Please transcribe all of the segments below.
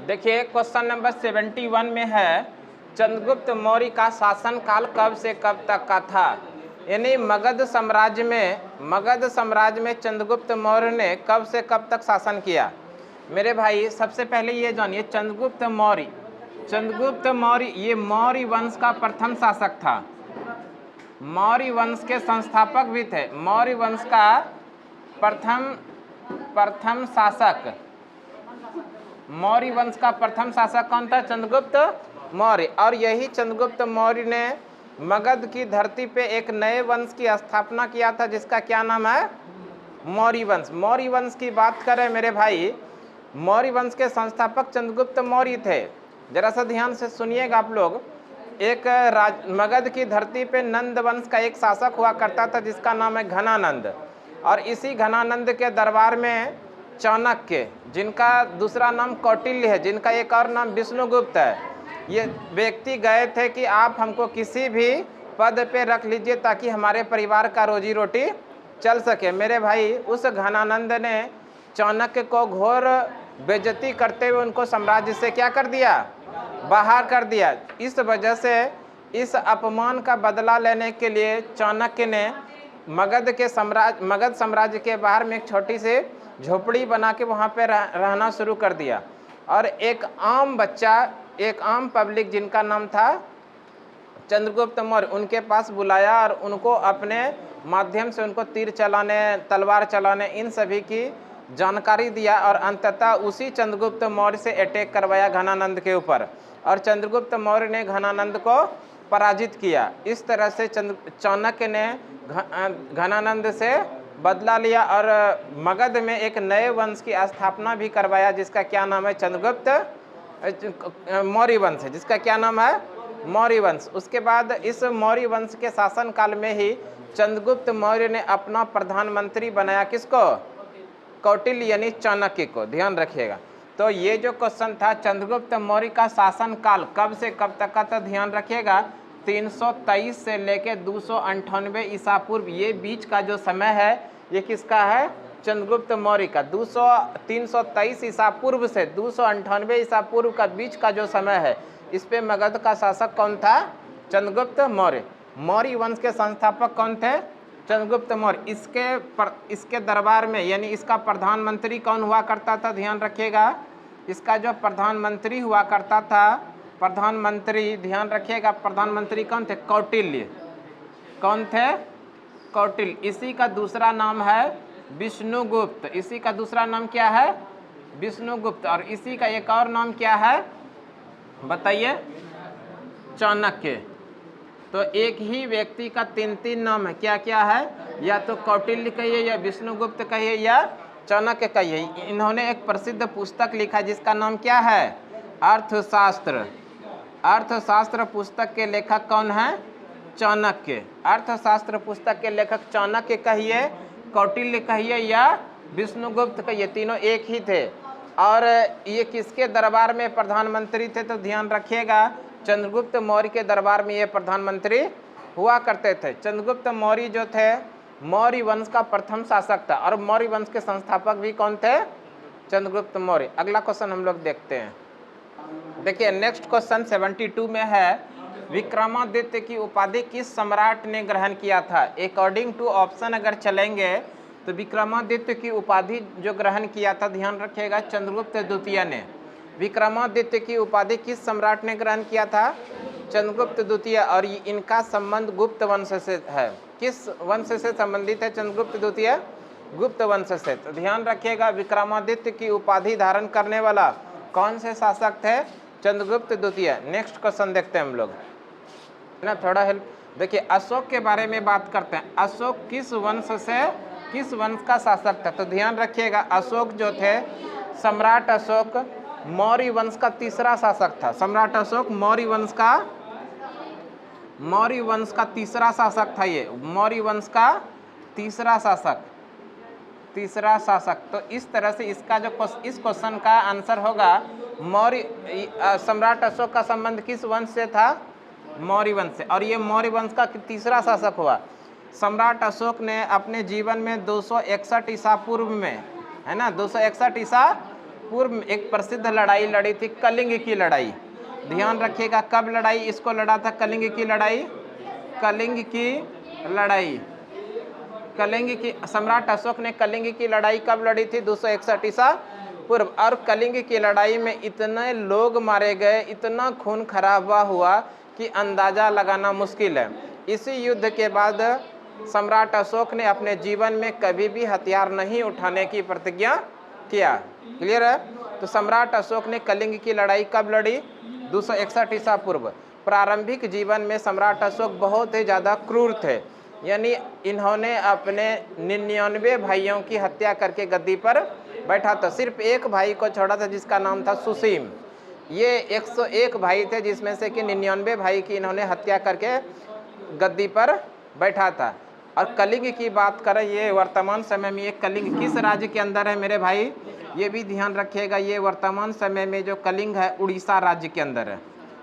देखिए question number 71 में है चंद्रगुप्त मौर्य का शासनकाल कब से कब तक का था। यानी मगध साम्राज्य में चंद्रगुप्त मौर्य ने कब से कब तक शासन किया। मेरे भाई सबसे पहले ये जानिए चंद्रगुप्त मौर्य ये मौर्य वंश का प्रथम शासक था। मौर्य वंश के संस्थापक भी थे। मौर्य वंश का प्रथम शासक मौर्य वंश का प्रथम शासक कौन था? चंद्रगुप्त मौर्य। और यही चंद्रगुप्त मौर्य ने मगध की धरती पे एक नए वंश की स्थापना किया था जिसका क्या नाम है? मौर्य वंश। मौर्य वंश की बात करें मेरे भाई, मौर्य वंश के संस्थापक चंद्रगुप्त मौर्य थे। जरा सा ध्यान से सुनिएगा आप लोग। एक मगध की धरती पे नंद वंश का एक शासक हुआ करता था जिसका नाम है घनानंद। और इसी घनानंद के दरबार में चाणक्य, जिनका दूसरा नाम कौटिल्य है, जिनका एक और नाम विष्णुगुप्त है, ये व्यक्ति गए थे कि आप हमको किसी भी पद पे रख लीजिए ताकि हमारे परिवार का रोजी रोटी चल सके। मेरे भाई उस घनानंद ने चाणक्य को घोर बेइज्जती करते हुए उनको साम्राज्य से क्या कर दिया? बाहर कर दिया। इस वजह से इस अपमान का बदला लेने के लिए चाणक्य ने मगध साम्राज्य के बाहर में एक छोटी सी झोपड़ी बना के वहाँ पे रहना शुरू कर दिया। और एक आम बच्चा, एक आम पब्लिक जिनका नाम था चंद्रगुप्त मौर्य, उनके पास बुलाया और उनको अपने माध्यम से उनको तीर चलाने, तलवार चलाने, इन सभी की जानकारी दिया। और अंततः उसी चंद्रगुप्त मौर्य से अटैक करवाया घनानंद के ऊपर और चंद्रगुप्त मौर्य ने घनानंद को पराजित किया। इस तरह से चाणक्य ने घनानंद से बदला लिया और मगध में एक नए वंश की स्थापना भी करवाया जिसका क्या नाम है? चंद्रगुप्त मौर्य वंश है, जिसका क्या नाम है? मौर्य वंश। उसके बाद इस मौर्य वंश के शासन काल में ही चंद्रगुप्त मौर्य ने अपना प्रधानमंत्री बनाया। किसको? कौटिल्य यानी चाणक्य को। ध्यान रखिएगा। तो ये जो क्वेश्चन था चंद्रगुप्त मौर्य का शासन काल कब से कब तक का था, ध्यान रखिएगा। 323 से लेके 298 ईसा पूर्व, ये बीच का जो समय है ये किसका है? चंद्रगुप्त मौर्य का। 323 ईसा पूर्व से 298 ईसा पूर्व का बीच का जो समय है, इस पे मगध का शासक कौन था? चंद्रगुप्त मौर्य। मौर्य वंश के संस्थापक कौन थे? चंद्रगुप्त मौर्य। इसके दरबार में यानी इसका प्रधानमंत्री कौन हुआ करता था? ध्यान रखिएगा। इसका जो प्रधानमंत्री हुआ करता था, प्रधानमंत्री, ध्यान रखिएगा, प्रधानमंत्री कौन थे? कौटिल्य। कौन थे? कौटिल्य। इसी का दूसरा नाम है विष्णुगुप्त। इसी का दूसरा नाम क्या है? विष्णुगुप्त। और इसी का एक और नाम क्या है बताइए? चाणक्य। तो एक ही व्यक्ति का तीन तीन नाम है। क्या क्या है? या तो कौटिल्य कहिए, या विष्णुगुप्त कहिए, या चाणक्य कहिए। इन्होंने एक प्रसिद्ध पुस्तक लिखा जिसका नाम क्या है? अर्थशास्त्र। अर्थशास्त्र पुस्तक के लेखक कौन है? चाणक्य। अर्थशास्त्र पुस्तक के लेखक चाणक्य कहिए, कौटिल्य कहिए, या विष्णुगुप्त कहिए, तीनों एक ही थे। और ये किसके दरबार में प्रधानमंत्री थे? तो ध्यान रखिएगा, चंद्रगुप्त मौर्य के दरबार में ये प्रधानमंत्री हुआ करते थे। चंद्रगुप्त मौर्य जो थे मौर्य वंश का प्रथम शासक था और मौर्य वंश के संस्थापक भी कौन थे? चंद्रगुप्त मौर्य। अगला क्वेश्चन हम लोग देखते हैं। देखिए नेक्स्ट क्वेश्चन 72 में है, विक्रमादित्य की उपाधि किस सम्राट ने ग्रहण किया था? अकॉर्डिंग टू ऑप्शन अगर चलेंगे तो विक्रमादित्य की उपाधि जो ग्रहण किया था, ध्यान रखिएगा, चंद्रगुप्त द्वितीय ने। विक्रमादित्य की उपाधि किस सम्राट ने ग्रहण किया था? चंद्रगुप्त द्वितीय। और इनका संबंध गुप्त वंश से है। किस वंश से संबंधित है चंद्रगुप्त द्वितीय? गुप्त वंश से। तो ध्यान रखिएगा, विक्रमादित्य की उपाधि धारण करने वाला कौन से शासक थे? चंद्रगुप्त द्वितीय। नेक्स्ट क्वेश्चन देखते हैं हम लोग ना, थोड़ा हेल्प। देखिए अशोक के बारे में बात करते हैं। अशोक किस वंश का शासक था? तो ध्यान रखिएगा, अशोक जो थे, सम्राट अशोक मौर्य वंश का तीसरा शासक था। सम्राट अशोक मौर्य वंश का तीसरा शासक था। ये मौर्य वंश का तीसरा शासक। तो इस तरह से इसका जो इस क्वेश्चन का आंसर होगा, सम्राट अशोक का संबंध किस वंश से था? मौर्य वंश से। और ये मौर्य वंश का तीसरा शासक हुआ। सम्राट अशोक ने अपने जीवन में 261 ईसा पूर्व में, है ना, 261 ईसा पूर्व एक प्रसिद्ध लड़ाई लड़ी थी, कलिंग की लड़ाई। ध्यान रखिएगा, कब लड़ाई इसको लड़ा था? कलिंग की लड़ाई। कलिंग की लड़ाई, कलिंग की, सम्राट अशोक ने कलिंग की लड़ाई कब लड़ी थी? 261 ईसा पूर्व। और कलिंग की लड़ाई में इतने लोग मारे गए, इतना खून खराबा हुआ कि अंदाजा लगाना मुश्किल है। इसी युद्ध के बाद सम्राट अशोक ने अपने जीवन में कभी भी हथियार नहीं उठाने की प्रतिज्ञा किया। क्लियर है? तो सम्राट अशोक ने कलिंग की लड़ाई कब लड़ी? 261 ईसा पूर्व। प्रारंभिक जीवन में सम्राट अशोक बहुत ही ज़्यादा क्रूर थे, यानी इन्होंने अपने 99 भाइयों की हत्या करके गद्दी पर बैठा था। सिर्फ एक भाई को छोड़ा था जिसका नाम था सुसीम। ये 101 भाई थे जिसमें से कि 99 भाई की इन्होंने हत्या करके गद्दी पर बैठा था। और कलिंग की बात करें, ये वर्तमान समय में ये कलिंग किस राज्य के अंदर है मेरे भाई? ये भी ध्यान रखिएगा, ये वर्तमान समय में जो कलिंग है उड़ीसा राज्य के अंदर है।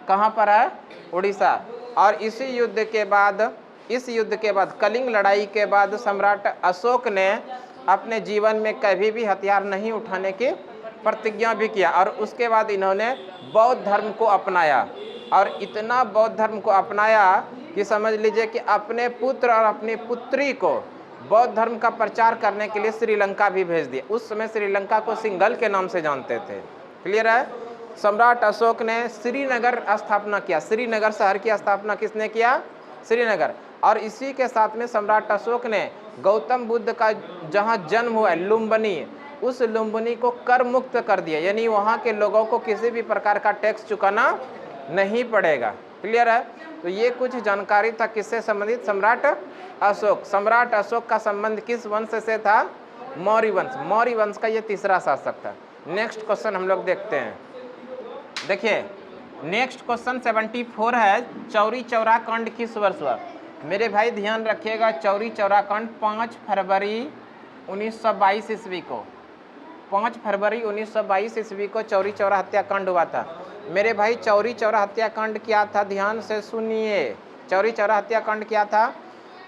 कहाँ पर है? उड़ीसा। और इसी युद्ध के बाद, इस युद्ध के बाद, कलिंग लड़ाई के बाद सम्राट अशोक ने अपने जीवन में कभी भी हथियार नहीं उठाने की प्रतिज्ञा भी किया। और उसके बाद इन्होंने बौद्ध धर्म को अपनाया, और इतना बौद्ध धर्म को अपनाया कि समझ लीजिए कि अपने पुत्र और अपनी पुत्री को बौद्ध धर्म का प्रचार करने के लिए श्रीलंका भी भेज दिया। उस समय श्रीलंका को सिंघल के नाम से जानते थे। क्लियर है? सम्राट अशोक ने श्रीनगर स्थापना किया। श्रीनगर शहर की स्थापना किसने किया? श्रीनगर। और इसी के साथ में सम्राट अशोक ने गौतम बुद्ध का जहाँ जन्म हुआ है लुम्बिनी, उस लुम्बिनी को कर मुक्त कर दिया, यानी वहाँ के लोगों को किसी भी प्रकार का टैक्स चुकाना नहीं पड़ेगा। क्लियर है? तो ये कुछ जानकारी था किससे संबंधित? सम्राट अशोक। सम्राट अशोक का संबंध किस वंश से था? मौर्य वंश। मौर्य वंश का ये तीसरा शासक था। नेक्स्ट क्वेश्चन हम लोग देखते हैं। देखिए नेक्स्ट क्वेश्चन 74 है, चौरी चौरा कांड किस वर्ष हुआ? मेरे भाई ध्यान रखिएगा, चौरी चौरा कांड 5 फरवरी 1922 ईस्वी को, 5 फरवरी 1922 ईस्वी को चौरी चौरा हत्याकांड हुआ था। मेरे भाई चौरी चौरा हत्याकांड क्या था? ध्यान से सुनिए। चौरी चौरा हत्याकांड क्या था?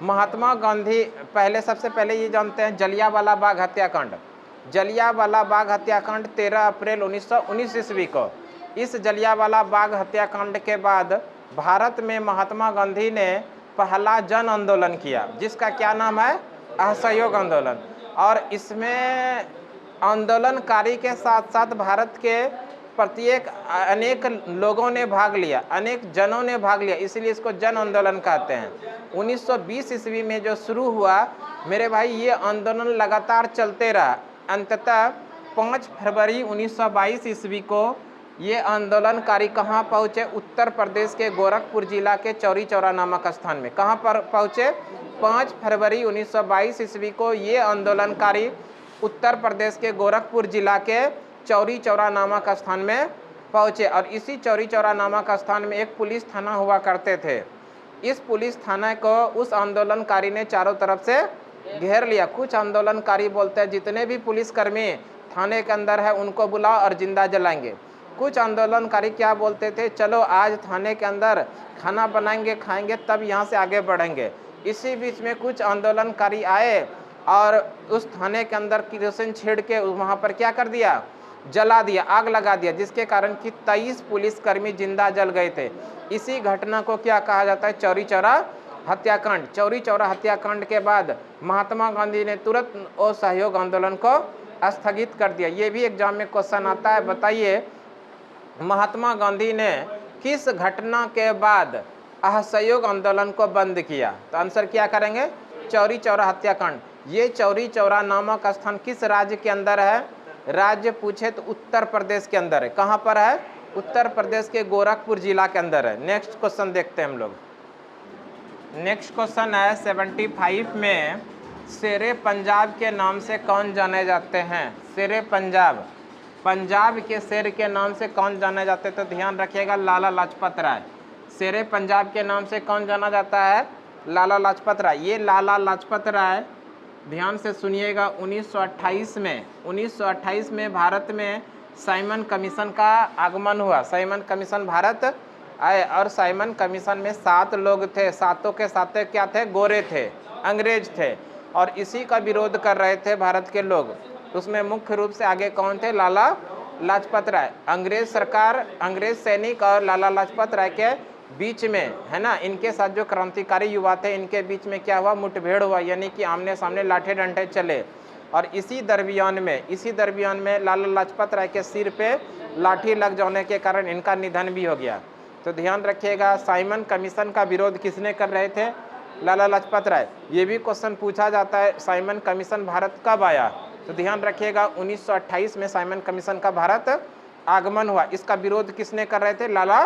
महात्मा गांधी, पहले सबसे पहले ये जानते हैं जलियांवाला बाग हत्याकांड। जलियांवाला बाग हत्याकांड 13 अप्रैल 1919 ईस्वी को। इस जलियांवाला बाग हत्याकांड के बाद भारत में महात्मा गांधी ने पहला जन आंदोलन किया, जिसका क्या नाम है? असहयोग आंदोलन। और इसमें आंदोलनकारी के साथ साथ भारत के प्रत्येक अनेक लोगों ने भाग लिया, अनेक जनों ने भाग लिया, इसलिए इसको जन आंदोलन कहते हैं। 1920 ईस्वी में जो शुरू हुआ मेरे भाई, ये आंदोलन लगातार चलते रहा। अंततः 5 फरवरी 1922 ईस्वी को ये आंदोलनकारी कहाँ पहुँचे? उत्तर प्रदेश के गोरखपुर जिला के चौरी चौरा नामक स्थान में। कहाँ पर पहुँचे? 5 फरवरी 1922 ईस्वी को ये आंदोलनकारी उत्तर प्रदेश के गोरखपुर जिला के चौरी चौरा नामक स्थान में पहुँचे। और इसी चौरी चौरा नामक स्थान में एक पुलिस थाना हुआ करते थे। इस पुलिस थाना को उस आंदोलनकारी ने चारों तरफ से घेर लिया। कुछ आंदोलनकारी बोलते हैं जितने भी पुलिसकर्मी थाने के अंदर है उनको बुलाओ और जिंदा जलाएंगे। कुछ आंदोलनकारी क्या बोलते थे? चलो आज थाने के अंदर खाना बनाएंगे, खाएंगे, तब यहाँ से आगे बढ़ेंगे। इसी बीच में कुछ आंदोलनकारी आए और उस थाने के अंदर किरोसिन छेड़ के वहाँ पर क्या कर दिया? जला दिया, आग लगा दिया, जिसके कारण कि 23 पुलिसकर्मी जिंदा जल गए थे। इसी घटना को क्या कहा जाता है? चौरी चौरा हत्याकांड। चौरी चौरा हत्याकांड के बाद महात्मा गांधी ने तुरंत असहयोग आंदोलन को स्थगित कर दिया। ये भी एग्जाम में क्वेश्चन आता है, बताइए महात्मा गांधी ने किस घटना के बाद असहयोग आंदोलन को बंद किया? तो आंसर क्या करेंगे? चौरी चौरा हत्याकांड। ये चौरी चौरा नामक स्थान किस राज्य के अंदर है? राज्य पूछे तो उत्तर प्रदेश के अंदर है। कहाँ पर है? उत्तर प्रदेश के गोरखपुर जिला के अंदर है। नेक्स्ट क्वेश्चन देखते हैं हम लोग। नेक्स्ट क्वेश्चन है 75 में, शेरे पंजाब के नाम से कौन जाने जाते हैं? शेरे पंजाब, पंजाब के शेर के नाम से कौन जाने जाते? तो ध्यान रखिएगा, लाला लाजपत राय। शेरे पंजाब के नाम से कौन जाना जाता है? लाला लाजपत राय। ये लाला लाजपत राय, ध्यान से सुनिएगा, 1928 में भारत में साइमन कमीशन का आगमन हुआ। साइमन कमीशन भारत आए और साइमन कमीशन में 7 लोग थे। सातों के साथ क्या थे? गोरे थे, अंग्रेज थे, और इसी का विरोध कर रहे थे भारत के लोग। उसमें मुख्य रूप से आगे कौन थे? लाला लाजपत राय। अंग्रेज सरकार, अंग्रेज सैनिक और लाला लाजपत राय के बीच में, है ना, इनके साथ जो क्रांतिकारी युवा थे इनके बीच में क्या हुआ, मुठभेड़ हुआ, यानी कि आमने सामने लाठे डंडे चले। और इसी दरमियान में लाला लाजपत राय के सिर पे लाठी लग जाने के कारण इनका निधन भी हो गया। तो ध्यान रखिएगा, साइमन कमीशन का विरोध किसने कर रहे थे, लाला लाजपत राय। ये भी क्वेश्चन पूछा जाता है, साइमन कमीशन भारत कब आया, तो ध्यान रखिएगा 1928 में साइमन कमीशन का भारत आगमन हुआ। इसका विरोध किसने कर रहे थे, लाला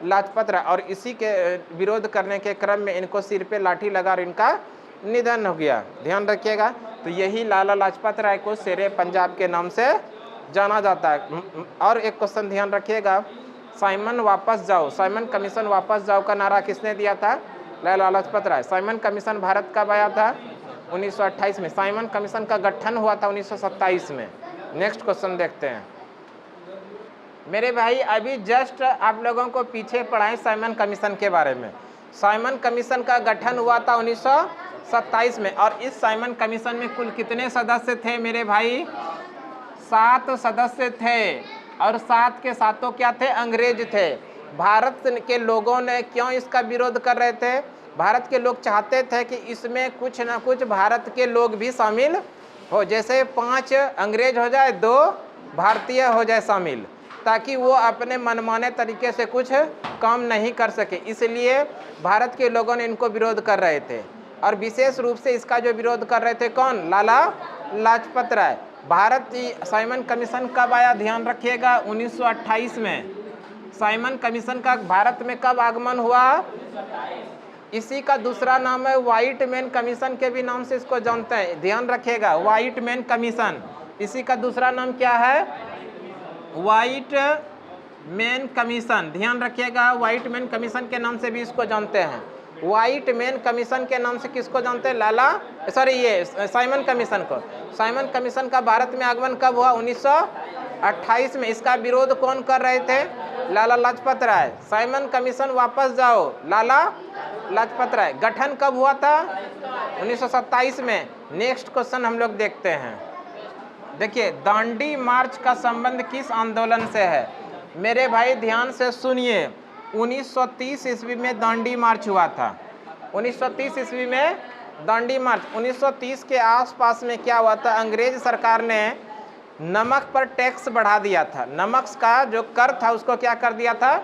लाजपत राय। और इसी के विरोध करने के क्रम में इनको सिर पे लाठी लगा और इनका निधन हो गया। ध्यान रखिएगा, तो यही लाला लाजपत राय को शेरे पंजाब के नाम से जाना जाता है। और एक क्वेश्चन ध्यान रखिएगा, साइमन वापस जाओ, साइमन कमीशन वापस जाओ का नारा किसने दिया था, लाला लाजपत राय। साइमन कमीशन भारत कब आया था, 1928 में। साइमन कमीशन का गठन हुआ था 1927 में। नेक्स्ट क्वेश्चन देखते हैं मेरे भाई, अभी जस्ट आप लोगों को पीछे पढ़ाएं साइमन कमीशन के बारे में। साइमन कमीशन का गठन हुआ था 1927 में। और इस साइमन कमीशन में कुल कितने सदस्य थे मेरे भाई, 7 सदस्य थे। और 7 के सातों क्या थे, अंग्रेज थे। भारत के लोगों ने क्यों इसका विरोध कर रहे थे, भारत के लोग चाहते थे कि इसमें कुछ ना कुछ भारत के लोग भी शामिल हो, जैसे 5 अंग्रेज हो जाए, 2 भारतीय हो जाए शामिल, ताकि वो अपने मनमाने तरीके से कुछ काम नहीं कर सके। इसलिए भारत के लोगों ने इनको विरोध कर रहे थे। और विशेष रूप से इसका जो विरोध कर रहे थे कौन, लाला लाजपत राय। भारत साइमन कमीशन कब आया, ध्यान रखिएगा 1928 में। साइमन कमीशन का भारत में कब आगमन हुआ, इसी का दूसरा नाम है व्हाइट मैन कमीशन के भी नाम से इसको जानते हैं। ध्यान रखिएगा, व्हाइट मैन कमीशन, इसी का दूसरा नाम क्या है, व्हाइट मैन कमीशन। ध्यान रखिएगा, व्हाइट मैन कमीशन के नाम से भी इसको जानते हैं। व्हाइट मैन कमीशन के नाम से किसको जानते हैं, ये साइमन कमीशन को। साइमन कमीशन का भारत में आगमन कब हुआ, 1928 में। इसका विरोध कौन कर रहे थे, लाला लाजपत राय। साइमन कमीशन वापस जाओ, लाला लाजपत राय। गठन कब हुआ था, 1927 में। नेक्स्ट क्वेश्चन हम लोग देखते हैं। देखिए, दांडी मार्च का संबंध किस आंदोलन से है, मेरे भाई ध्यान से सुनिए। 1930 ईस्वी में दांडी मार्च हुआ था। 1930 ईस्वी में दांडी मार्च। 1930 के आसपास में क्या हुआ था, अंग्रेज सरकार ने नमक पर टैक्स बढ़ा दिया था। नमक का जो कर था उसको क्या कर दिया था,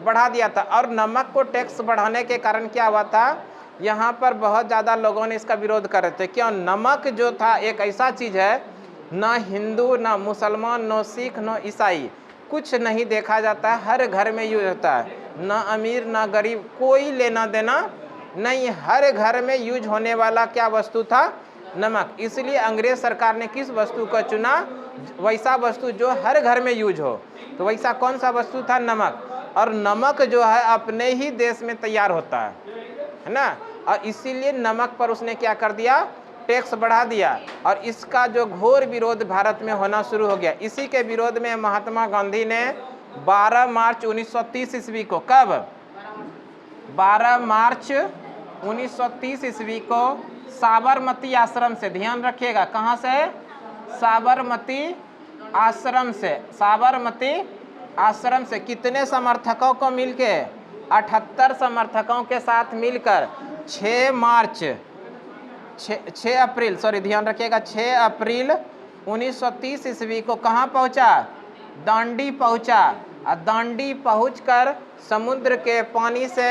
बढ़ा दिया था। और नमक को टैक्स बढ़ाने के कारण क्या हुआ था, यहाँ पर बहुत ज़्यादा लोगों ने इसका विरोध कर रहे थे। क्यों, नमक जो था एक ऐसा चीज़ है, ना हिंदू, ना मुसलमान, ना सिख, ना ईसाई, कुछ नहीं देखा जाता है, हर घर में यूज होता है। ना अमीर ना गरीब, कोई लेना देना नहीं, हर घर में यूज होने वाला क्या वस्तु था, नमक। इसलिए अंग्रेज सरकार ने किस वस्तु को चुना, वैसा वस्तु जो हर घर में यूज हो। तो वैसा कौन सा वस्तु था, नमक। और नमक जो है अपने ही देश में तैयार होता है ना। और इसीलिए नमक पर उसने क्या कर दिया, टैक्स बढ़ा दिया। और इसका जो घोर विरोध भारत में होना शुरू हो गया। इसी के विरोध में महात्मा गांधी ने 12 मार्च 1930 ईस्वी को, कब, 12 मार्च 1930 ईस्वी को साबरमती आश्रम से, ध्यान रखिएगा कहाँ से, साबरमती आश्रम से, साबरमती आश्रम से कितने समर्थकों को मिलके, 78 समर्थकों के साथ मिलकर 6 अप्रैल, ध्यान रखिएगा 6 अप्रैल 1930 ईस्वी को कहाँ पहुँचा, दांडी पहुँचा। और दांडी पहुँचकर समुद्र के पानी से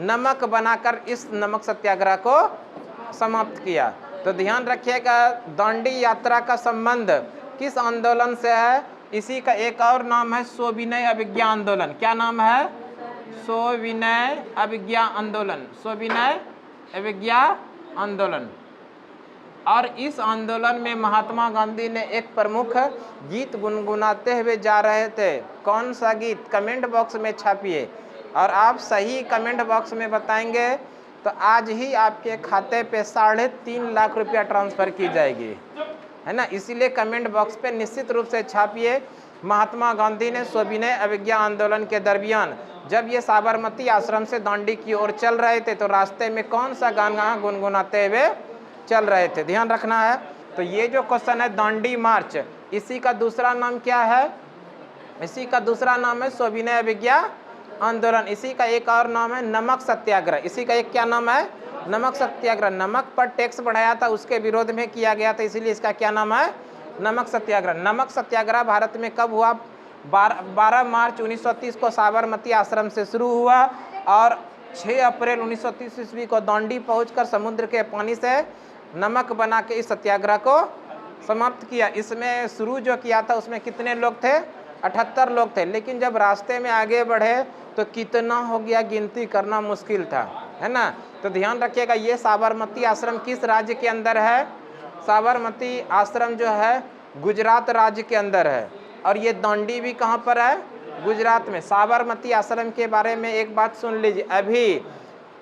नमक बनाकर इस नमक सत्याग्रह को समाप्त किया। तो ध्यान रखिएगा, दांडी यात्रा का संबंध किस आंदोलन से है, इसी का एक और नाम है सविनय अवज्ञा आंदोलन। क्या नाम है, सविनय अवज्ञा आंदोलन, सविनय अवज्ञा आंदोलन। और इस आंदोलन में महात्मा गांधी ने एक प्रमुख गीत गुनगुनाते हुए जा रहे थे। कौन सा गीत, कमेंट बॉक्स में छापिए। और आप सही कमेंट बॉक्स में बताएंगे तो आज ही आपके खाते पे 3.5 लाख रुपया ट्रांसफ़र की जाएगी, है ना। इसीलिए कमेंट बॉक्स पे निश्चित रूप से छापिए। महात्मा गांधी ने सविनय अवज्ञा आंदोलन के दरमियान जब ये साबरमती आश्रम से दांडी की ओर चल रहे थे तो रास्ते में कौन सा गाना गुनगुनाते हुए चल रहे थे, ध्यान रखना है। तो ये जो क्वेश्चन है दांडी मार्च, इसी का दूसरा नाम क्या है, इसी का दूसरा नाम है सविनय अवज्ञा आंदोलन। इसी का एक और नाम है नमक सत्याग्रह। इसी का एक क्या नाम है? नमक सत्याग्रह। नमक पर टैक्स बढ़ाया था, उसके विरोध में किया गया था, इसीलिए इसका क्या नाम है? नमक सत्याग्रह। नमक सत्याग्रह भारत में कब हुआ? 12 मार्च 1930 को साबरमती आश्रम से शुरू हुआ और 6 अप्रैल 1930 ईस्वी को दांडी पहुंचकर समुद्र के पानी से नमक बना के इस सत्याग्रह को समाप्त किया। इसमें शुरू जो किया था उसमें कितने लोग थे? 78 लोग थे, लेकिन जब रास्ते में आगे बढ़े तो कितना हो गया गिनती करना मुश्किल था, है ना। तो ध्यान रखिएगा, ये साबरमती आश्रम किस राज्य के अंदर है? साबरमती आश्रम जो है गुजरात राज्य के अंदर है और ये दांडी भी कहाँ पर है? गुजरात में। साबरमती आश्रम के बारे में एक बात सुन लीजिए, अभी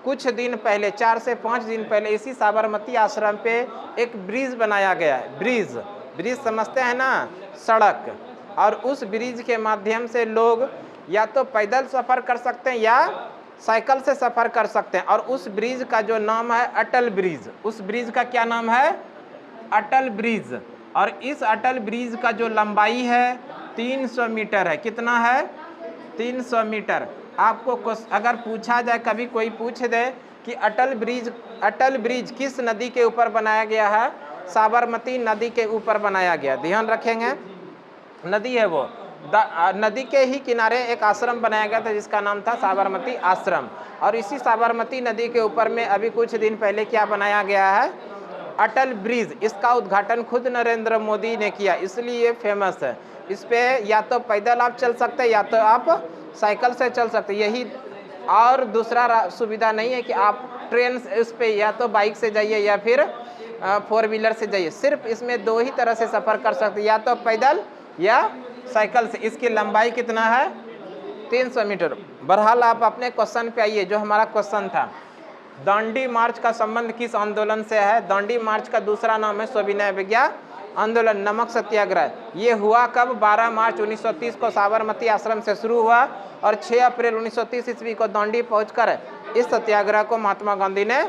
कुछ दिन पहले 4 से 5 दिन पहले इसी साबरमती आश्रम पे एक ब्रिज बनाया गया है। ब्रिज समझते हैं ना, सड़क। और उस ब्रिज के माध्यम से लोग या तो पैदल सफ़र कर सकते हैं या साइकिल से सफ़र कर सकते हैं। और उस ब्रिज का जो नाम है अटल ब्रिज। उस ब्रिज का क्या नाम है? अटल ब्रिज। और इस अटल ब्रिज का जो लंबाई है 300 मीटर है। कितना है? 300 मीटर। आपको अगर पूछा जाए, कभी कोई पूछ दे कि अटल ब्रिज किस नदी के ऊपर बनाया गया है? साबरमती नदी के ऊपर बनाया गया। ध्यान रखेंगे, नदी है वो, नदी के ही किनारे एक आश्रम बनाया गया था जिसका नाम था साबरमती आश्रम। और इसी साबरमती नदी के ऊपर में अभी कुछ दिन पहले क्या बनाया गया है? अटल ब्रिज। इसका उद्घाटन खुद नरेंद्र मोदी ने किया, इसलिए ये फेमस है। इस पे या तो पैदल आप चल सकते हैं या तो आप साइकिल से चल सकते हैं। यही, और दूसरा सुविधा नहीं है कि आप ट्रेन से इस पे या तो बाइक से जाइए या फिर 4 व्हीलर से जाइए। सिर्फ इसमें 2 ही तरह से सफ़र कर सकते हैं, या तो पैदल या साइकिल से। इसकी लंबाई कितना है? 300 मीटर। बहरहाल आप अपने क्वेश्चन पे आइए, जो हमारा क्वेश्चन था, दांडी मार्च का संबंध किस आंदोलन से है? दांडी मार्च का दूसरा नाम है सविनय अवज्ञा आंदोलन, नमक सत्याग्रह। ये हुआ कब? 12 मार्च 1930 को साबरमती आश्रम से शुरू हुआ और 6 अप्रैल 1930 ईस्वी को दांडी पहुंचकर इस सत्याग्रह को महात्मा गांधी ने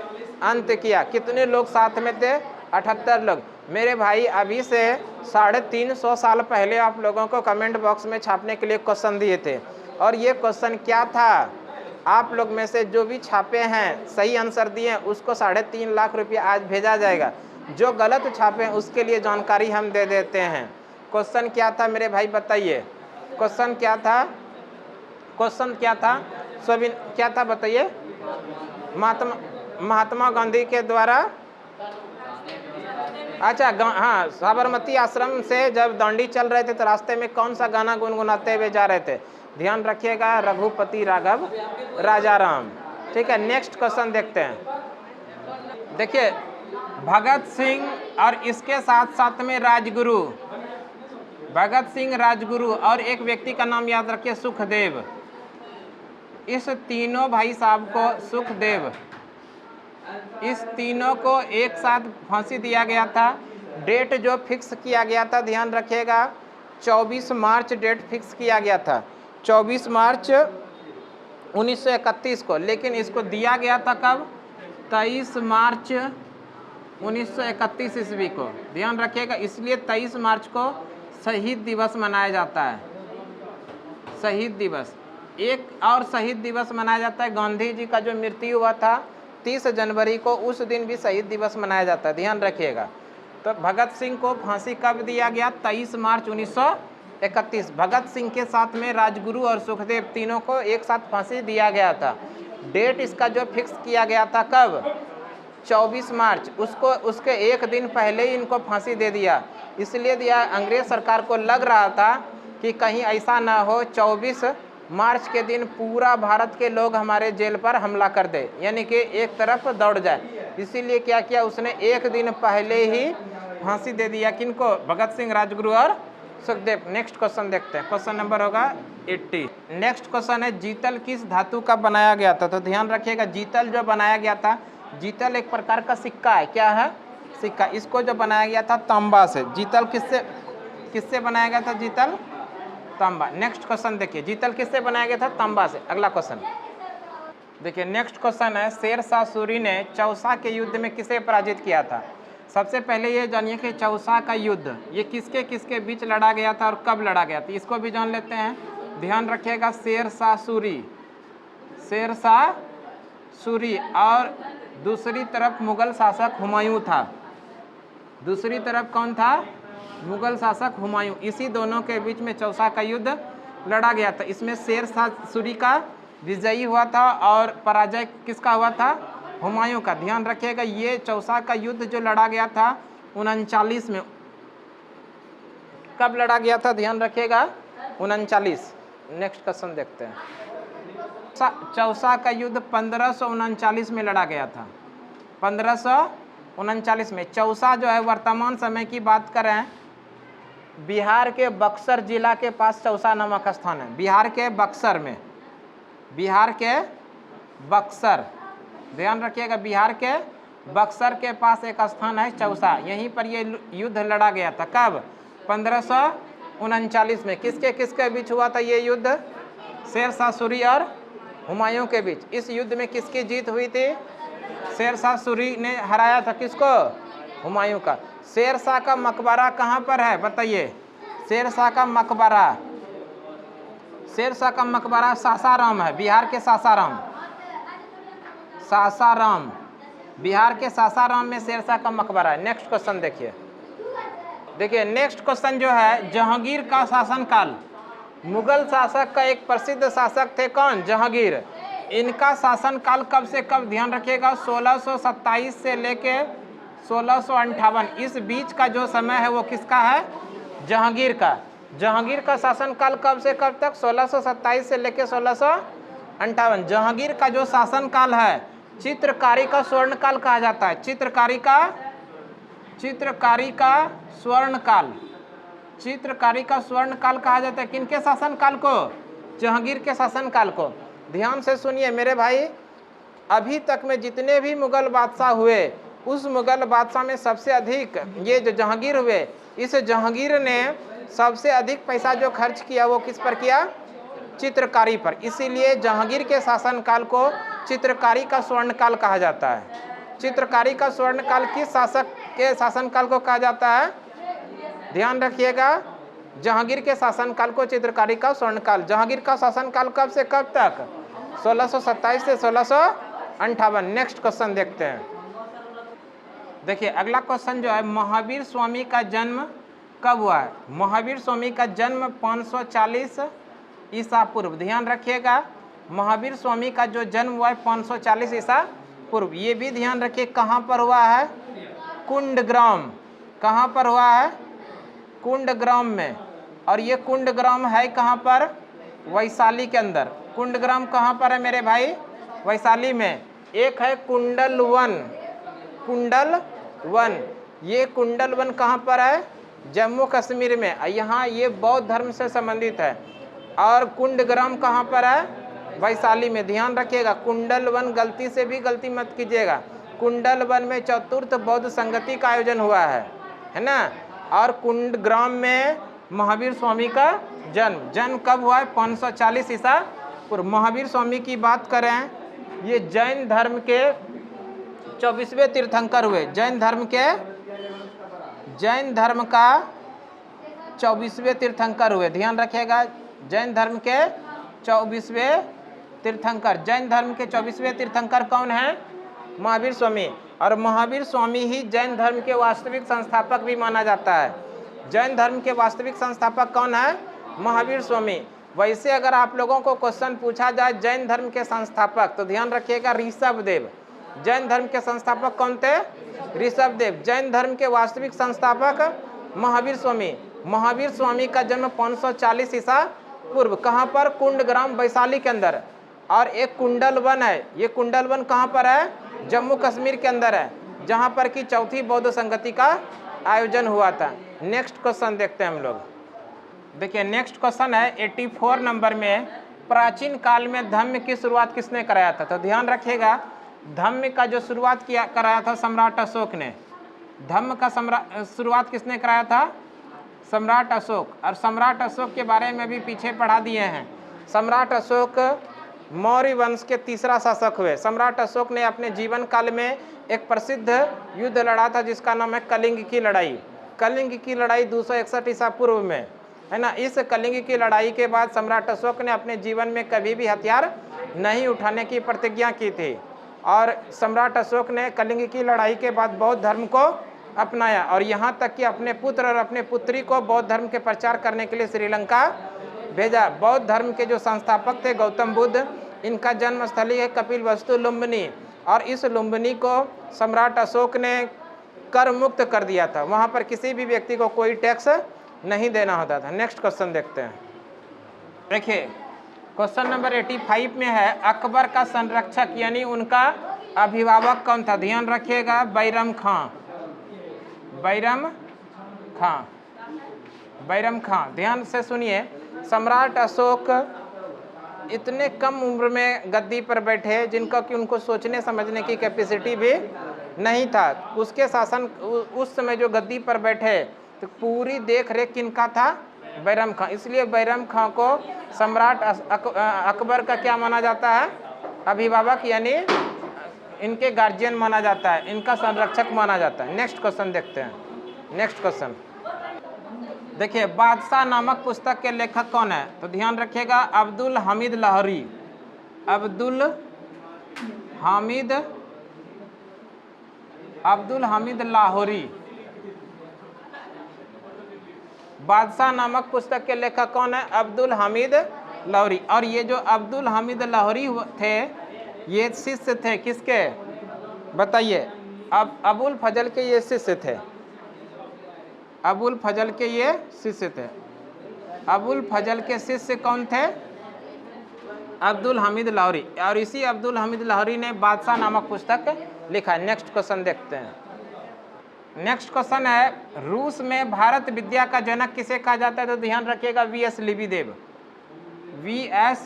अंत किया। कितने लोग साथ में थे? 78 लोग। मेरे भाई, अभी से 350 साल पहले आप लोगों को कमेंट बॉक्स में छापने के लिए क्वेश्चन दिए थे, और ये क्वेश्चन क्या था? आप लोग में से जो भी छापे हैं, सही आंसर दिए हैं, उसको 3.5 लाख रुपया आज भेजा जाएगा। जो गलत छापे हैं उसके लिए जानकारी हम दे देते हैं। क्वेश्चन क्या था मेरे भाई, बताइए। क्वेश्चन क्या था? क्वेश्चन क्या था? क्या था बताइए? महात्मा गांधी के द्वारा, अच्छा हाँ, साबरमती आश्रम से जब दांडी चल रहे थे तो रास्ते में कौन सा गाना गुनगुनाते हुए जा रहे थे? ध्यान रखिएगा, रघुपति राघव राजाराम। ठीक है, नेक्स्ट क्वेश्चन देखते हैं। देखिए, भगत सिंह और इसके साथ साथ में राजगुरु, भगत सिंह, राजगुरु और एक व्यक्ति का नाम याद रखिए, सुखदेव। इस तीनों भाई साहब को, सुखदेव, इस तीनों को एक साथ फांसी दिया गया था। डेट जो फिक्स किया गया था, ध्यान रखिएगा, 24 मार्च डेट फिक्स किया गया था, 24 मार्च 1931 को। लेकिन इसको दिया गया था कब? 23 मार्च 1931 ईस्वी को। ध्यान रखिएगा, इसलिए 23 मार्च को शहीद दिवस मनाया जाता है। शहीद दिवस। एक और शहीद दिवस मनाया जाता है, गांधी जी का जो मृत्यु हुआ था 30 जनवरी को, उस दिन भी शहीद दिवस मनाया जाता है। ध्यान रखिएगा। तो भगत सिंह को फांसी कब दिया गया? 23 मार्च 1931। भगत सिंह के साथ में राजगुरु और सुखदेव, तीनों को एक साथ फांसी दिया गया था। डेट इसका जो फिक्स किया गया था कब? 24 मार्च। उसके एक दिन पहले ही इनको फांसी दे दिया। इसलिए दिया, अंग्रेज सरकार को लग रहा था कि कहीं ऐसा ना हो 24 मार्च के दिन पूरा भारत के लोग हमारे जेल पर हमला कर दे, यानी कि एक तरफ दौड़ जाए। इसीलिए क्या किया उसने? एक दिन पहले ही फांसी दे दिया। किनको? भगत सिंह, राजगुरु और सुखदेव। नेक्स्ट क्वेश्चन देखते हैं, क्वेश्चन नंबर होगा 80। नेक्स्ट क्वेश्चन है, जीतल किस धातु का बनाया गया था? तो ध्यान रखिएगा, जीतल जो बनाया गया था, जीतल एक प्रकार का सिक्का है। क्या है? सिक्का। इसको जो बनाया गया था तांबा से। जीतल किससे बनाया गया था? जीतल तांबा। नेक्स्ट क्वेश्चन देखिए, जीतल किससे बनाया गया था? तांबा से। अगला क्वेश्चन देखिए, नेक्स्ट क्वेश्चन है, शेर शाह सूरी ने चौसा के युद्ध में किसे पराजित किया था? सबसे पहले ये जानिए कि चौसा का युद्ध ये किसके किसके बीच लड़ा गया था और कब लड़ा गया था, इसको भी जान लेते हैं। ध्यान रखिएगा, शेर शाह सूरी और दूसरी तरफ मुगल शासक हुमायूं था। दूसरी तरफ कौन था? मुगल शासक हुमायूं। इसी दोनों के बीच में चौसा का युद्ध लड़ा गया था। इसमें शेर शाह सूरी का विजयी हुआ था और पराजय किसका हुआ था? हुमायूं का। ध्यान रखिएगा, ये चौसा का युद्ध जो लड़ा गया था 39 में। कब लड़ा गया था? ध्यान रखिएगा 39। नेक्स्ट क्वेश्चन देखते हैं। चौसा का युद्ध 1539 में लड़ा गया था। 1539 में। चौसा जो है वर्तमान समय की बात करें, बिहार के बक्सर जिला के पास चौसा नामक स्थान है। बिहार के बक्सर में, बिहार के बक्सर, ध्यान रखिएगा, बिहार के बक्सर के पास एक स्थान है चौसा। यहीं पर ये युद्ध लड़ा गया था। कब? 1539 में। किसके किसके बीच हुआ था ये युद्ध? शेर शाह सूरी और हुमायूं के बीच। इस युद्ध में किसकी जीत हुई थी? शेर शाह सूरी ने हराया था किसको? हुमायूं का। शेर शाह का मकबरा कहाँ पर है बताइए? शेर शाह का मकबरा, शेर शाह का मकबरा सासाराम है। बिहार के सासाराम, सासाराम, बिहार के सासाराम में शेर शाह का मकबरा है। नेक्स्ट क्वेश्चन देखिए। देखिए नेक्स्ट क्वेश्चन जो है, जहांगीर का शासनकाल। मुगल शासक का एक प्रसिद्ध शासक थे कौन? जहांगीर। इनका शासनकाल कब से कब? ध्यान रखिएगा 1627 से लेके 1658, इस बीच का जो समय है वो किसका है? जहांगीर का। जहांगीर का शासनकाल कब से कब तक? 1627 से लेके 1658। जहांगीर का जो शासनकाल है चित्रकारी का स्वर्णकाल कहा जाता है। चित्रकारी का स्वर्णकाल, चित्रकारी का स्वर्णकाल कहा जाता है। किनके शासनकाल को? जहांगीर के शासनकाल को। ध्यान से सुनिए मेरे भाई, अभी तक में जितने भी मुगल बादशाह हुए, उस मुगल बादशाह में सबसे अधिक ये जो जहांगीर हुए, इस जहांगीर ने सबसे अधिक पैसा जो खर्च किया वो किस पर किया? चित्रकारी पर। इसीलिए जहांगीर के शासनकाल को चित्रकारी का स्वर्णकाल कहा जाता है। चित्रकारी का स्वर्णकाल किस शासक के शासनकाल को कहा जाता है? ध्यान रखिएगा, जहांगीर के शासनकाल को चित्रकारी का स्वर्णकाल। जहांगीर का शासनकाल कब से कब तक? 1627 से 1658। नेक्स्ट क्वेश्चन देखते हैं। देखिए अगला क्वेश्चन जो है, महावीर स्वामी का जन्म कब हुआ है? महावीर स्वामी का जन्म 540 ईसा पूर्व। ध्यान रखिएगा, महावीर स्वामी का जो जन्म हुआ है 540 ईसा पूर्व। ये भी ध्यान रखिए कहाँ पर हुआ है? कुंडग्राम। कहाँ पर हुआ है? कुंडग्राम में। और ये कुंडग्राम है कहाँ पर? वैशाली के अंदर। कुंडग्राम कहाँ पर है मेरे भाई? वैशाली में। एक है कुंडल वन, कुंडल वन। ये कुंडल वन कहाँ पर है? जम्मू कश्मीर में। यहाँ ये बौद्ध धर्म से संबंधित है। और कुंडग्राम कहाँ पर है? वैशाली में। ध्यान रखिएगा, कुंडल वन गलती से भी गलती मत कीजिएगा। कुंडल वन में चतुर्थ बौद्ध संगति का आयोजन हुआ है ना। और कुंडग्राम में महावीर स्वामी का जन्म कब हुआ है? 540 ईसा पूर्व। महावीर स्वामी की बात करें, ये जैन धर्म के 24वें तीर्थंकर हुए। जैन धर्म का 24वें तीर्थंकर हुए। ध्यान रखिएगा, जैन धर्म के 24वें तीर्थंकर। जैन धर्म के 24वें तीर्थंकर कौन है? महावीर स्वामी। और महावीर स्वामी ही जैन धर्म के वास्तविक संस्थापक भी माना जाता है। जैन धर्म के वास्तविक संस्थापक कौन है? महावीर स्वामी। वैसे अगर आप लोगों को क्वेश्चन पूछा जाए जैन धर्म के संस्थापक, तो ध्यान रखिएगा ऋषभदेव। जैन धर्म के संस्थापक कौन थे? ऋषभदेव। जैन धर्म के वास्तविक संस्थापक महावीर स्वामी। महावीर स्वामी का जन्म 540 ईसा पूर्व। कहाँ पर? कुंडग्राम वैशाली के अंदर। और एक कुंडल वन है। ये कुंडल वन कहाँ पर है? जम्मू कश्मीर के अंदर है, जहाँ पर कि चौथी बौद्ध संगति का आयोजन हुआ था। नेक्स्ट क्वेश्चन देखते हैं हम लोग। देखिए नेक्स्ट क्वेश्चन है 84 नंबर में, प्राचीन काल में धम्म की शुरुआत किसने कराया था? तो ध्यान रखिएगा, धम्म का जो शुरुआत कराया था सम्राट अशोक ने। धम्म का शुरुआत किसने कराया था? सम्राट अशोक। और सम्राट अशोक के बारे में भी पीछे पढ़ा दिए हैं। सम्राट अशोक मौर्य वंश के तीसरा शासक हुए। सम्राट अशोक ने अपने जीवन काल में एक प्रसिद्ध युद्ध लड़ा था जिसका नाम है कलिंग की लड़ाई। कलिंग की लड़ाई 261 ईसा पूर्व में, है ना। इस कलिंग की लड़ाई के बाद सम्राट अशोक ने अपने जीवन में कभी भी हथियार नहीं उठाने की प्रतिज्ञा की थी, और सम्राट अशोक ने कलिंग की लड़ाई के बाद बौद्ध धर्म को अपनाया, और यहाँ तक कि अपने पुत्र और अपने पुत्री को बौद्ध धर्म के प्रचार करने के लिए श्रीलंका भेजा। बौद्ध धर्म के जो संस्थापक थे गौतम बुद्ध, इनका जन्म स्थली है कपिलवस्तु लुम्बिनी, और इस लुम्बिनी को सम्राट अशोक ने कर मुक्त कर दिया था। वहाँ पर किसी भी व्यक्ति को कोई टैक्स नहीं देना होता था। नेक्स्ट क्वेश्चन देखते हैं। देखिए क्वेश्चन नंबर 85 में है, अकबर का संरक्षक यानी उनका अभिभावक कौन था? ध्यान रखिएगा, बैरम खां। बैरम खां, बैरम खां, ध्यान से सुनिए। सम्राट अशोक इतने कम उम्र में गद्दी पर बैठे जिनका कि उनको सोचने समझने की कैपेसिटी भी नहीं था। उसके शासन उस समय जो गद्दी पर बैठे तो पूरी देख रेख किनका था? बैरम खां। इसलिए बैरम खां को सम्राट अकबर का क्या माना जाता है? अभिभावक, यानी इनके गार्जियन माना जाता है, इनका संरक्षक माना जाता है। नेक्स्ट क्वेश्चन देखते हैं। नेक्स्ट क्वेश्चन देखिए, बादशाह नामक पुस्तक के लेखक कौन है? तो ध्यान रखिएगा, अब्दुल हमीद लाहौरी। अब्दुल हमीद लाहौरी बादशाह नामक पुस्तक के लेखक कौन है? अब्दुल हमीद लाहौरी। और ये जो अब्दुल हमीद लाहौरी थे, ये शिष्य थे किसके? बताइए। अब अबुल फजल के ये शिष्य थे। अबुल फजल के ये शिष्य थे। अबुल फजल के शिष्य कौन थे? अब्दुल हमीद लाहौरी। और इसी अब्दुल हमीद लाहौरी ने बादशाह नामक पुस्तक लिखा। नेक्स्ट क्वेश्चन देखते हैं। नेक्स्ट क्वेश्चन है, रूस में भारत विद्या का जनक किसे कहा जाता है? तो ध्यान रखिएगा, वी.एस. लिविदेव। वी.एस.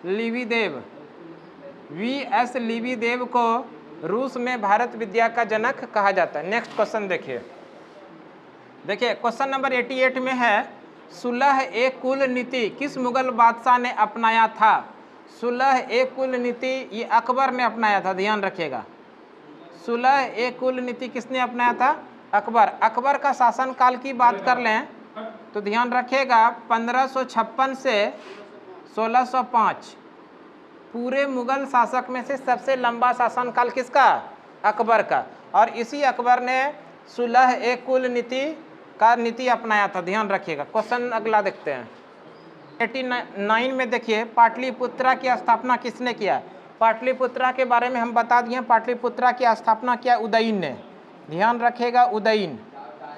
लिविदेव। वी.एस. लिविदेव को रूस में भारत विद्या का जनक कहा जाता है। नेक्स्ट क्वेश्चन देखिए। देखिए क्वेश्चन नंबर 88 में है, सुलह-ए-कुल नीति किस मुगल बादशाह ने अपनाया था? सुलह-ए-कुल नीति ये अकबर ने अपनाया था। ध्यान रखिएगा, सुलह-ए-कुल नीति किसने अपनाया था? अकबर। अकबर का शासनकाल की बात कर लें तो ध्यान रखिएगा, 1556 से 1605। पूरे मुगल शासक में से सबसे लंबा शासनकाल किसका? अकबर का। और इसी अकबर ने सुलह-ए-कुल नीति का नीति अपनाया था। ध्यान रखिएगा। क्वेश्चन अगला देखते हैं। 89 में देखिए, पाटलिपुत्रा की स्थापना किसने किया? पाटलिपुत्रा के बारे में हम बता दिए। पाटलिपुत्रा की स्थापना किया उदयन ने। ध्यान रखिएगा, उदयन।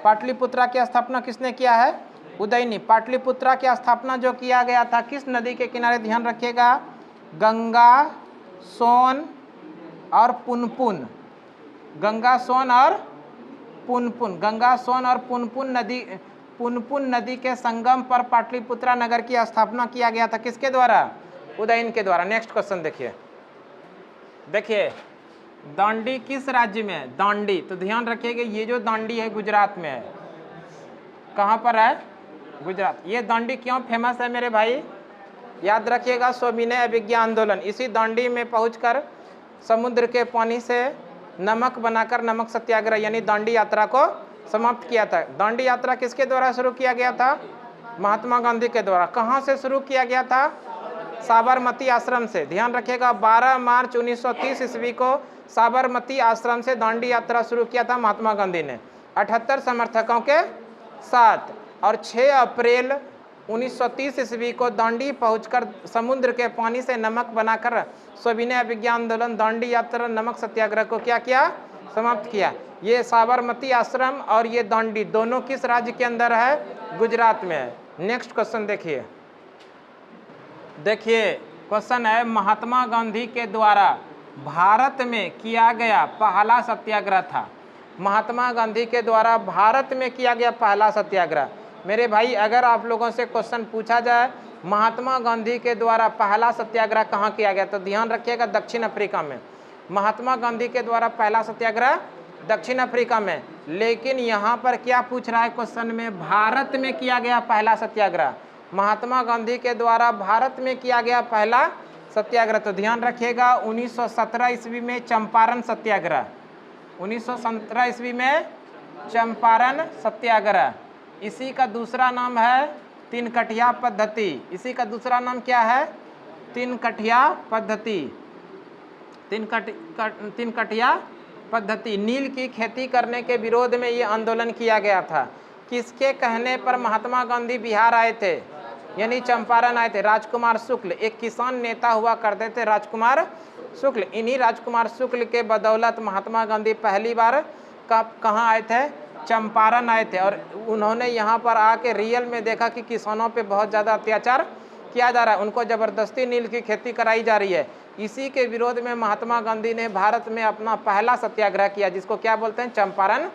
पाटलिपुत्रा की स्थापना किसने किया है? उदयन। पाटलिपुत्रा की स्थापना जो किया गया था किस नदी के किनारे? ध्यान रखिएगा, गंगा, सोन और पुनपुन। गंगा, सोन और पुनपुन। गंगा, सोन और पुनपुन नदी के संगम पर पाटलिपुत्रा नगर की स्थापना किया गया था। किसके द्वारा? उदयन के द्वारा। नेक्स्ट क्वेश्चन देखिए। देखिए, दांडी किस राज्य में है? दांडी, तो ध्यान रखिएगा, ये जो दांडी है गुजरात में है। कहाँ पर है? गुजरात। ये दांडी क्यों फेमस है मेरे भाई? याद रखिएगा, सविनय अभिज्ञा आंदोलन। इसी दांडी में पहुंचकर समुद्र के पानी से नमक बनाकर नमक सत्याग्रह यानी दांडी यात्रा को समाप्त किया था। दांडी यात्रा किसके द्वारा शुरू किया गया था? महात्मा गांधी के द्वारा। कहाँ से शुरू किया गया था? साबरमती आश्रम से। ध्यान रखिएगा, 12 मार्च 1930 ईस्वी को साबरमती आश्रम से दांडी यात्रा शुरू किया था महात्मा गांधी ने 78 समर्थकों के साथ। और 6 अप्रैल 1930 ईस्वी को दांडी पहुंचकर समुद्र के पानी से नमक बनाकर सविनय अभिज्ञा आंदोलन, दांडी यात्रा, नमक सत्याग्रह को क्या किया? समाप्त किया। ये साबरमती आश्रम और ये दांडी दोनों किस राज्य के अंदर है? गुजरात में है। नेक्स्ट क्वेश्चन देखिए। देखिए क्वेश्चन है, महात्मा गांधी के द्वारा भारत में किया गया पहला सत्याग्रह था। महात्मा गांधी के द्वारा भारत में किया गया पहला सत्याग्रह। मेरे भाई, अगर आप लोगों से क्वेश्चन पूछा जाए महात्मा गांधी के द्वारा पहला सत्याग्रह कहाँ किया गया, तो ध्यान रखिएगा, दक्षिण अफ्रीका में। महात्मा गांधी के द्वारा पहला सत्याग्रह दक्षिण अफ्रीका में। लेकिन यहाँ पर क्या पूछ रहा है क्वेश्चन में? भारत में किया गया पहला सत्याग्रह। महात्मा गांधी के द्वारा भारत में किया गया पहला सत्याग्रह। तो ध्यान रखिएगा 1917 ईस्वी में चंपारण सत्याग्रह, 1917 ईस्वी में चंपारण सत्याग्रह। इसी का दूसरा नाम है तीन कठिया पद्धति। इसी का दूसरा नाम क्या है? तीन कठिया पद्धति। तीन कठिया पद्धति। नील की खेती करने के विरोध में ये आंदोलन किया गया था। किसके कहने पर महात्मा गांधी बिहार आए थे, यानी चंपारण आए थे? राजकुमार शुक्ल, एक किसान नेता हुआ करते थे राजकुमार शुक्ल। इन्हीं राजकुमार शुक्ल के बदौलत महात्मा गांधी पहली बार कहाँ आए थे? चंपारण आए थे। और उन्होंने यहाँ पर आके रियल में देखा कि किसानों पे बहुत ज़्यादा अत्याचार किया जा रहा है, उनको ज़बरदस्ती नील की खेती कराई जा रही है। इसी के विरोध में महात्मा गांधी ने भारत में अपना पहला सत्याग्रह किया, जिसको क्या बोलते हैं? चंपारण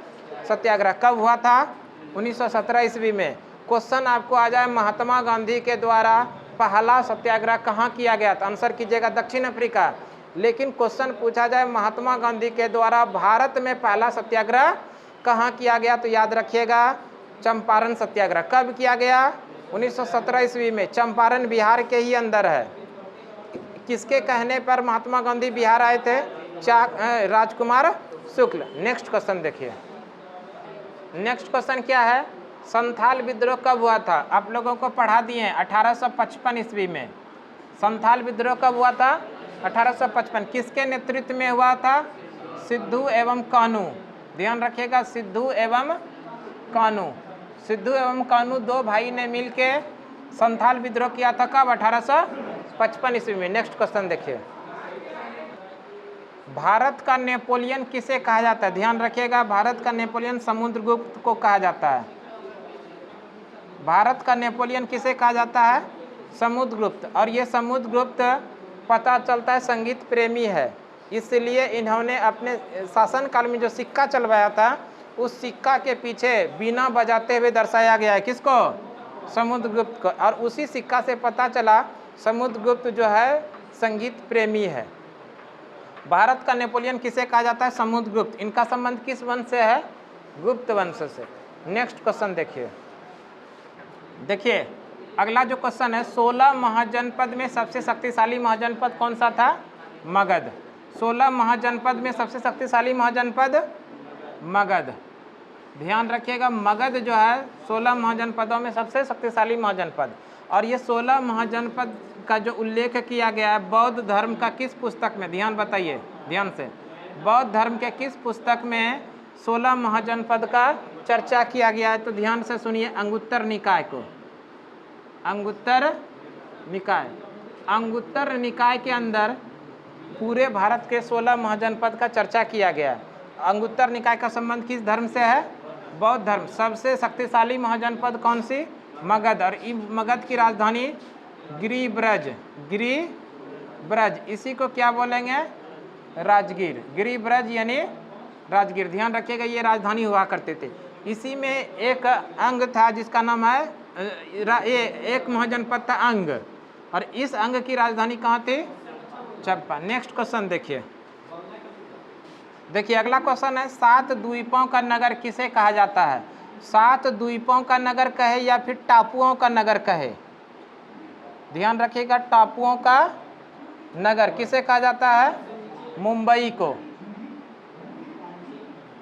सत्याग्रह। कब हुआ था? 1917 ईस्वी में। क्वेश्चन आपको आ जाए महात्मा गांधी के द्वारा पहला सत्याग्रह कहाँ किया गया था? आंसर कीजिएगा दक्षिण अफ्रीका। लेकिन क्वेश्चन पूछा जाए महात्मा गांधी के द्वारा भारत में पहला सत्याग्रह कहाँ किया गया, तो याद रखिएगा चंपारण सत्याग्रह। कब किया गया? 1917 ईस्वी में। चंपारण बिहार के ही अंदर है। किसके कहने पर महात्मा गांधी बिहार आए थे? राजकुमार शुक्ल। नेक्स्ट क्वेश्चन देखिए। नेक्स्ट क्वेश्चन क्या है? संथाल विद्रोह कब हुआ था? आप लोगों को पढ़ा दिए हैं 1855 ईस्वी में। संथाल विद्रोह कब हुआ था? 1855। किसके नेतृत्व में हुआ था? सिद्धू एवं कानू। ध्यान रखिएगा, सिद्धू एवं कानू। सिद्धू एवं कानू दो भाई ने मिलके संथाल विद्रोह किया था। कब? 1855 ईस्वी में। नेक्स्ट क्वेश्चन देखिए। भारत का नेपोलियन किसे कहा जाता है? ध्यान रखिएगा, भारत का नेपोलियन समुद्रगुप्त को कहा जाता है। भारत का नेपोलियन किसे कहा जाता है? समुद्रगुप्त। और ये समुद्रगुप्त पता चलता है संगीत प्रेमी है, इसलिए इन्होंने अपने शासनकाल में जो सिक्का चलवाया था, उस सिक्का के पीछे बीना बजाते हुए दर्शाया गया है। किसको? समुद्रगुप्त को। और उसी सिक्का से पता चला समुद्रगुप्त जो है संगीत प्रेमी है। भारत का नेपोलियन किसे कहा जाता है? समुद्रगुप्त। इनका संबंध किस वंश से है? गुप्त वंश से। नेक्स्ट क्वेश्चन देखिए। देखिए अगला जो क्वेश्चन है, 16 महाजनपद में सबसे शक्तिशाली महाजनपद कौन सा था? मगध। 16 महाजनपद में सबसे शक्तिशाली महाजनपद मगध। ध्यान रखिएगा, मगध जो है 16 महाजनपदों में सबसे शक्तिशाली महाजनपद। और ये 16 महाजनपद का जो उल्लेख किया गया है बौद्ध धर्म का किस पुस्तक में? ध्यान बताइए ध्यान से। बौद्ध धर्म के किस पुस्तक में 16 महाजनपद का चर्चा किया गया है? तो ध्यान से सुनिए, अंगुत्तर निकाय को। अंगुत्तर निकाय। अंगुत्तर निकाय के अंदर पूरे भारत के 16 महाजनपद का चर्चा किया गया है। अंगुत्तर निकाय का संबंध किस धर्म से है? बौद्ध धर्म। सबसे शक्तिशाली महाजनपद कौन सी? मगध। और मगध की राजधानी गिरिब्रज। गिरिब्रज, इसी को क्या बोलेंगे? राजगीर। गिरिब्रज यानी राजगीर। ध्यान रखिएगा, ये राजधानी हुआ करते थे। इसी में एक अंग था जिसका नाम है एक महाजनपद था अंग, और इस अंग की राजधानी कहाँ थी? चंपा। नेक्स्ट क्वेश्चन देखिए। देखिए अगला क्वेश्चन है, 7 द्वीपों का नगर किसे कहा जाता है? 7 द्वीपों का नगर कहे या फिर टापुओं का नगर कहे? ध्यान रखिएगा, टापुओं का नगर किसे कहा जाता है? मुंबई को।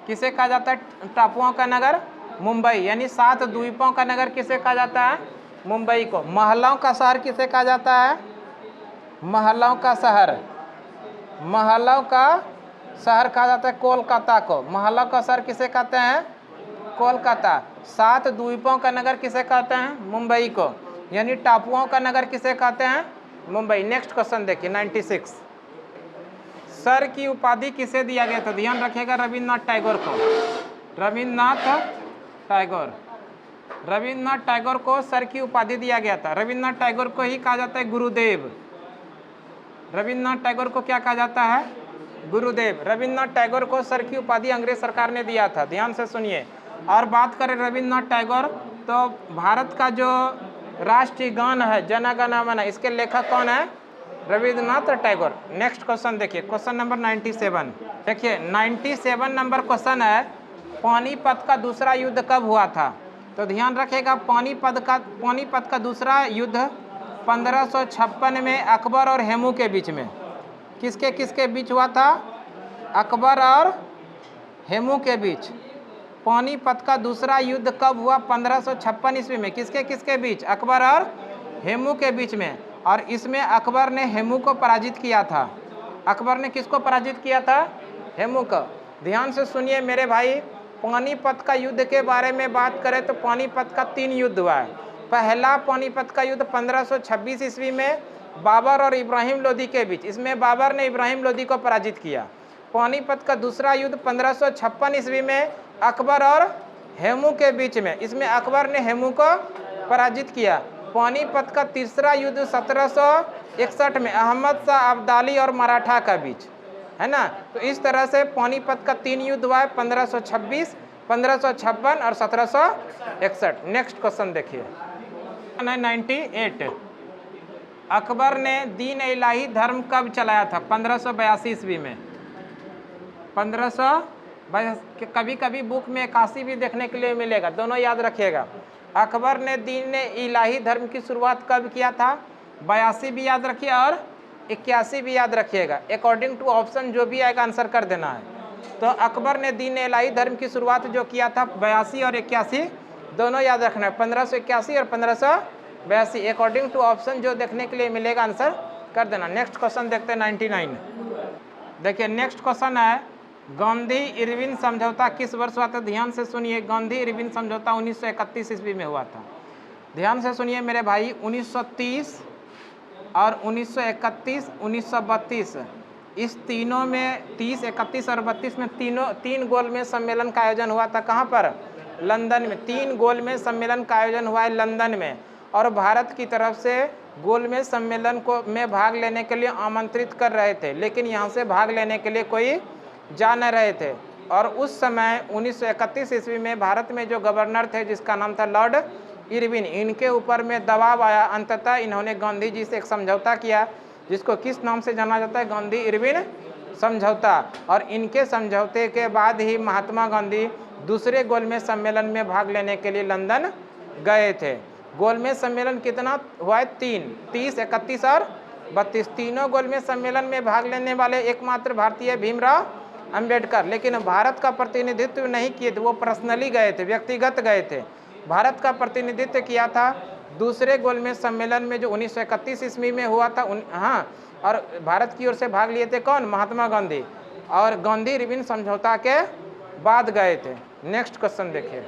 किसे कहा जाता है टापुओं का नगर? मुंबई। यानी 7 द्वीपों का नगर किसे कहा जाता है? मुंबई को। महलों का शहर किसे कहा जाता है? महलों का शहर। महलों का शहर कहा जाता है कोलकाता को। महलों का शहर किसे कहते हैं? कोलकाता। 7 द्वीपों का नगर किसे कहते हैं? मुंबई को। यानी टापुओं का नगर किसे कहते हैं? मुंबई। नेक्स्ट क्वेश्चन देखिए 96। सर की उपाधि किसे दिया गया था? ध्यान रखिएगा, रविन्द्रनाथ टैगोर को। रविन्द्रनाथ टैगोर। रविन्द्रनाथ टैगोर को सर की उपाधि दिया गया था। रविन्द्रनाथ टैगोर को ही कहा जाता है गुरुदेव। रविन्द्रनाथ टैगोर को क्या कहा जाता है? गुरुदेव। रविन्द्रनाथ टैगोर को सर की उपाधि अंग्रेज सरकार ने दिया था। ध्यान से सुनिए। और बात करें रविन्द्रनाथ टैगोर, तो भारत का जो राष्ट्रीय गान है जन गण मन, इसके लेखक कौन है? रविन्द्रनाथ टैगोर। नेक्स्ट क्वेश्चन देखिए, क्वेश्चन नंबर 97। देखिए 97 नंबर क्वेश्चन है, पानीपत का दूसरा युद्ध कब हुआ था? तो ध्यान रखिएगा, पानीपत का दूसरा युद्ध 1556 में अकबर और हेमू के बीच में। किसके किसके बीच हुआ था? अकबर और हेमू के बीच। पानीपत का दूसरा युद्ध कब हुआ? 1556 ईस्वी में। किसके किसके बीच? अकबर और हेमू के बीच में। और इसमें अकबर ने हेमू को पराजित किया था। अकबर ने किसको पराजित किया था? हेमू को। ध्यान से सुनिए मेरे भाई, पानीपत का युद्ध के बारे में बात करें तो पानीपत का 3 युद्ध हुआ है। पहला पानीपत का युद्ध 1526 ईस्वी में बाबर और इब्राहिम लोदी के बीच। इसमें बाबर ने इब्राहिम लोदी को पराजित किया। पानीपत का दूसरा युद्ध 1556 ईस्वी में अकबर और हेमू के बीच में। इसमें अकबर ने हेमू को पराजित किया। पानीपत का तीसरा युद्ध 1761 में अहमद शाह अब्दाली और मराठा का बीच, है ना। तो इस तरह से पानीपत का 3 युद्ध हुआ है, 1526, 1556 और 1761। नेक्स्ट क्वेश्चन देखिए 98। अकबर ने दीन इलाही धर्म कब चलाया था? 1582 ईस्वी में। 1582, कभी कभी बुक में 81 भी देखने के लिए मिलेगा, दोनों याद रखिएगा। अकबर ने दीन इलाही धर्म की शुरुआत कब किया था? 82 भी याद रखिए और 81 भी याद रखिएगा। अकॉर्डिंग टू ऑप्शन जो भी आएगा आंसर कर देना है। तो अकबर ने दीन इलाही धर्म की शुरुआत जो किया था 82 और 81 दोनों याद रखना है, 1581 और 1582। अकॉर्डिंग टू ऑप्शन जो देखने के लिए मिलेगा आंसर कर देना। नेक्स्ट क्वेश्चन देखते हैं 99। देखिए नेक्स्ट क्वेश्चन है गांधी इरविन समझौता किस वर्ष हुआ था? ध्यान से सुनिए। गांधी इरविन समझौता 1931 ईस्वी में हुआ था। ध्यान से सुनिए मेरे भाई, 1930 और 1931, 1932 इस तीनों में 30, 31 और 32 में तीन गोलमेज सम्मेलन का आयोजन हुआ था। कहाँ पर? लंदन में। 3 गोलमेज सम्मेलन का आयोजन हुआ है लंदन में। और भारत की तरफ से गोलमेज सम्मेलन में भाग लेने के लिए आमंत्रित कर रहे थे, लेकिन यहाँ से भाग लेने के लिए कोई जा न रहे थे। और उस समय 1931 ईस्वी में भारत में जो गवर्नर थे जिसका नाम था लॉर्ड इरविन, इनके ऊपर में दबाव आया। अंततः इन्होंने गांधी जी से एक समझौता किया जिसको किस नाम से जाना जाता है? गांधी इरविन समझौता। और इनके समझौते के बाद ही महात्मा गांधी दूसरे गोलमेज सम्मेलन में भाग लेने के लिए लंदन गए थे। गोलमेज सम्मेलन कितना हुआ है? 3, 30, 31 और 32। तीनों गोलमेज सम्मेलन में भाग लेने वाले एकमात्र भारतीय भीमराव अंबेडकर, लेकिन भारत का प्रतिनिधित्व नहीं किए थे, वो पर्सनली गए थे, व्यक्तिगत गए थे। भारत का प्रतिनिधित्व किया था दूसरे गोलमेज सम्मेलन में जो 1931 ईस्वी में हुआ था। हाँ, और भारत की ओर से भाग लिए थे कौन? महात्मा गांधी। और गांधी इरविन समझौता के बाद गए थे। नेक्स्ट क्वेश्चन देखिए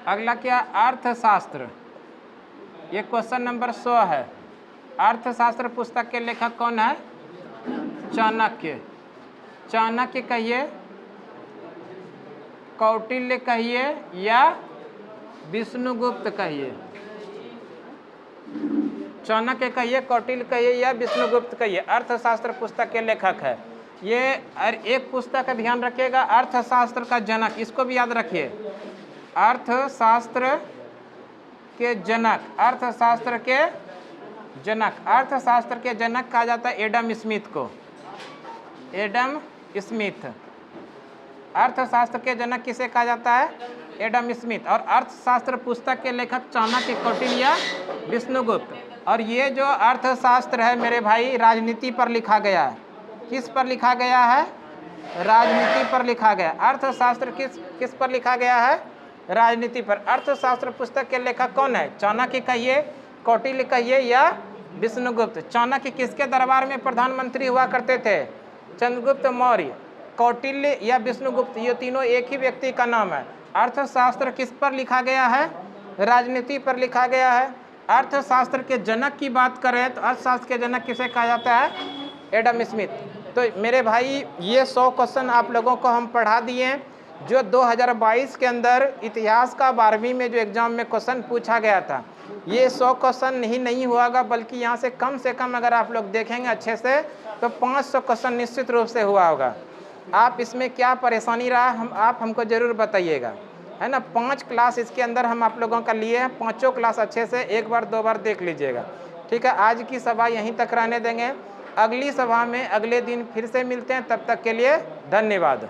अगला क्या? अर्थशास्त्र। ये क्वेश्चन नंबर 100 है। अर्थशास्त्र पुस्तक के लेखक कौन है? चाणक्य। चाणक्य कहिए, कौटिल्य कहिए या विष्णुगुप्त कहिए? चाणक्य कहिए, कौटिल्य कहिए या विष्णुगुप्त कहिए? अर्थशास्त्र पुस्तक के लेखक है ये। एक पुस्तक का ध्यान रखिएगा, अर्थशास्त्र का जनक, इसको भी याद रखिए। अर्थशास्त्र के जनक, अर्थशास्त्र के जनक, अर्थशास्त्र के जनक कहा जाता है एडम स्मिथ को। Adam Smith. अर्थशास्त्र के जनक किसे कहा जाता है? Adam Smith. और अर्थशास्त्र पुस्तक के लेखक चाणक्य, कौटिल्य या विष्णुगुप्त। और ये जो अर्थशास्त्र है मेरे भाई राजनीति पर लिखा गया है। किस पर लिखा गया है? राजनीति पर लिखा गया। अर्थशास्त्र किस पर लिखा गया है? राजनीति पर। अर्थशास्त्र पुस्तक के लेखक कौन है? चाणक्य कहिए, कौटिल्य कहिए या विष्णुगुप्त। चाणक्य किसके दरबार में प्रधानमंत्री हुआ करते थे? चंद्रगुप्त मौर्य। कौटिल्य या विष्णुगुप्त, ये तीनों एक ही व्यक्ति का नाम है। अर्थशास्त्र किस पर लिखा गया है? राजनीति पर लिखा गया है। अर्थशास्त्र के जनक की बात करें तो अर्थशास्त्र के जनक किसे कहा जाता है? Adam Smith. तो मेरे भाई ये 100 क्वेश्चन आप लोगों को हम पढ़ा दिए जो 2022 के अंदर इतिहास का 12वीं में जो एग्जाम में क्वेश्चन पूछा गया था। ये 100 क्वेश्चन ही नहीं हुआगा, बल्कि यहाँ से कम अगर आप लोग देखेंगे अच्छे से तो 500 क्वेश्चन निश्चित रूप से हुआ होगा। आप इसमें क्या परेशानी रहा आप हमको ज़रूर बताइएगा, है ना। 5 क्लास इसके अंदर हम आप लोगों का लिए हैं। 5 क्लास अच्छे से 1 बार 2 बार देख लीजिएगा, ठीक है। आज की सभा यहीं तक रहने देंगे। अगली सभा में अगले दिन फिर से मिलते हैं, तब तक के लिए धन्यवाद।